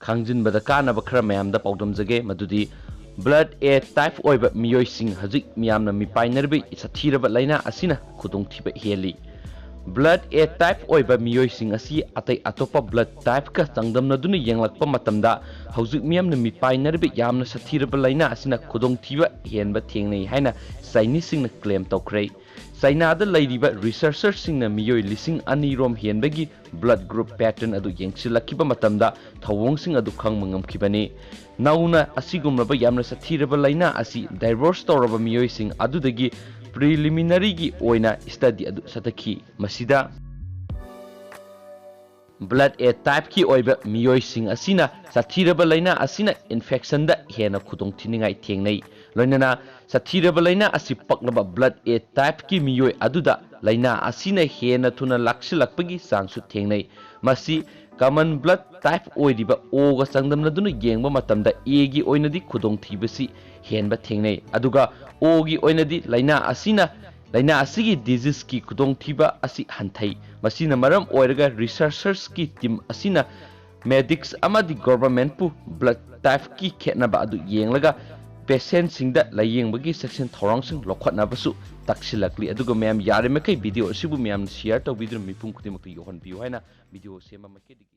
ꯈꯪꯖꯤꯟꯕꯗ ꯀꯥꯟꯅꯕ ꯈꯔ ꯃꯌꯥꯝꯗ ꯄꯥꯎꯗꯝꯖꯒꯦ ꯃꯗꯨꯗꯤ ꯕ꯭ꯂꯗ ꯑꯦ ꯇꯥꯏꯞ ꯑꯣꯏꯕ ꯃꯤꯑꯣꯏꯁꯤꯡ ꯍꯧꯖꯤꯛ ꯃꯤꯌꯥꯝꯅ ꯃꯤꯄꯥꯏꯅꯔꯤꯕ ꯁꯥꯊꯤꯔꯕ ꯂꯥꯏꯅꯥ ꯑꯁꯤꯅ ꯈꯨꯗꯣꯡꯊꯤꯕ ꯍꯦꯜꯂꯤ ꯕ꯭ꯂꯗ ꯑꯦ ꯇꯥꯏꯞ ꯑꯣꯏꯕ ꯃꯤꯑꯣꯏꯁꯤꯡ ꯑꯁꯤ ꯑꯇꯩ ꯑꯇꯣꯞꯄ ꯕ꯭ꯂꯗ ꯇꯥꯏꯞꯀ ꯆꯥꯡꯗꯝꯅꯗꯨꯅ ꯌꯦꯡꯂꯛꯄ ꯃꯇꯝꯗ ꯍꯧꯖꯤꯛ ꯃꯤꯌꯥꯝꯅ ꯃꯤꯄꯥꯏꯅꯔꯤꯕ ꯌꯥꯝꯅ ꯁꯥꯊꯤꯔꯕ ꯂꯥꯏꯅꯥ ꯑꯁꯤꯅ ꯈꯨꯗꯣꯡꯊꯤꯕ ꯍꯦꯟꯕ ꯊꯦꯡꯅꯩ ꯍꯥꯏꯅ ꯆꯥꯏꯅꯤꯁꯁꯤꯡꯅ ꯀ꯭ꯂꯦꯝ ꯇꯧꯈ꯭ꯔꯦ ꯆꯥꯏꯅꯥꯗ ꯂꯩꯔꯤꯕ ꯔꯤꯁꯔꯆꯔꯁꯤꯡꯅ ꯃꯤꯑꯣꯏ 2,000 ꯔꯣꯝ ꯍꯦꯟꯕꯒꯤ ꯕ꯭ꯂꯗ ꯒ꯭ꯔꯨꯞ ꯄꯦꯇꯔꯟ ꯑꯗꯨ ꯌꯦꯡꯁꯤꯜꯂꯛꯈꯤꯕ ꯃꯇꯝꯗ ꯊꯧꯑꯣꯡꯁꯤꯡ ꯑꯗꯨ ꯈꯪꯕ ꯉꯝꯈꯤꯕꯅꯤ ꯅꯧꯅ ꯑꯁꯤꯒꯨꯝꯂꯕ ꯌꯥꯝꯅ ꯁꯥꯊꯤꯔꯕ ꯂꯥꯏꯅꯥ ꯑꯁꯤ ꯗꯥꯏꯚꯔꯁ ꯇꯧꯔꯕ ꯃꯤꯑꯣꯏꯁꯤꯡ ꯑꯗꯨꯗꯒꯤ ꯄ꯭ꯔꯤꯂꯤꯃꯤꯅꯔꯤꯒꯤ ꯑꯣꯏꯅ ꯁ꯭ꯇꯗꯤ ꯑꯗꯨ ꯆꯠꯊꯈꯤ ꯃꯁꯤꯗ ꯕ꯭ꯂꯗ ꯑꯦ ꯇꯥꯏꯞꯀꯤ ꯑꯣꯏꯕ ꯃꯤꯑꯣꯏꯁꯤꯡ ꯑꯁꯤꯅ ꯁꯥꯊꯤꯔꯕ ꯂꯥꯏꯅꯥ ꯑꯁꯤꯅ ꯏꯟꯐꯦꯛꯁꯟꯗ ꯍꯦꯟꯅ ꯈꯨꯗꯣꯡꯊꯤꯅꯤꯡꯉꯥꯏ ꯊꯦꯡꯅꯩ ꯂꯣꯏꯅꯅ ꯁꯥꯊꯤꯔꯕ ꯂꯥꯏꯅꯥ ꯑꯁꯤ ꯄꯛꯂꯕ ꯕ꯭ꯂꯗ ꯑꯦ ꯇꯥꯏꯞꯀꯤ ꯃꯤꯑꯣꯏ ꯑꯗꯨꯗ ꯂꯥꯏꯅꯥ ꯑꯁꯤꯅ ꯍꯦꯟꯅ ꯊꯨꯅ ꯂꯥꯛꯁꯤꯜꯂꯛꯄꯒꯤ ꯆꯥꯡꯁꯨ ꯊꯦꯡꯅꯩ ꯃꯁꯤ ꯀꯃꯟ ꯕ꯭ꯂꯗ ꯇꯥꯏꯞ ꯑꯣꯏꯔꯤꯕ ꯑꯣꯒ ꯆꯥꯡꯗꯝꯅꯗꯨꯅ ꯌꯦꯡꯕ ꯃꯇꯝꯗ ꯑꯦꯒꯤ ꯑꯣꯏꯅꯗꯤ ꯈꯨꯗꯣꯡꯊꯤꯕꯁꯤ ꯍꯦꯟꯕ ꯊꯦꯡꯅꯩ ꯑꯗꯨꯒ ꯑꯣꯒꯤ ꯑꯣꯏꯅꯗꯤ ꯂꯥꯏꯅꯥ ꯑꯁꯤꯒꯤ ꯗꯤꯖꯤꯖꯀꯤ ꯈꯨꯗꯣꯡꯊꯤꯕ ꯑꯁꯤ ꯍꯟꯊꯩ ꯃꯁꯤꯅ ꯃꯔꯝ ꯑꯣꯏꯔꯒ ꯔꯤꯁꯔꯆꯔꯁꯀꯤ ꯇꯤꯝ ꯑꯁꯤꯅ ꯃꯦꯗꯤꯛꯁ ꯑꯃꯗꯤ ꯒꯣꯚꯔꯟꯃꯦꯟꯠꯄꯨ ꯕ꯭ꯂꯗ ꯇꯥꯏꯞꯀꯤ ꯈꯦꯠꯅꯕ ꯑꯗꯨ ꯌꯦꯡꯂꯒ ꯄꯦꯁꯦꯟꯠꯁꯤꯡꯗ ꯂꯥꯌꯦꯡꯕꯒꯤ ꯆꯦꯛꯁꯤꯟ ꯊꯧꯔꯥꯡꯁꯤꯡ ꯂꯧꯈꯠꯅꯕꯁꯨ ꯇꯥꯛꯁꯤꯜꯂꯛꯂꯤ ꯑꯗꯨꯒ ꯃꯌꯥꯝ ꯌꯥꯔꯤꯃꯈꯩ ꯚꯤꯗꯤꯑꯣ ꯑꯁꯤꯕꯨ ꯃꯌꯥꯝꯅ ꯁꯤꯌꯔ ꯇꯧꯕꯤꯗꯨꯅ ꯃꯤꯄꯨꯝ ꯈꯨꯗꯤꯡꯃꯛꯇ ꯌꯧꯍꯟꯕꯤꯌꯨ ꯍꯥꯏꯅ ꯚꯤꯗꯤꯑꯣ ꯁꯦꯝꯕ ꯃꯥꯏꯀꯩꯗꯒꯤ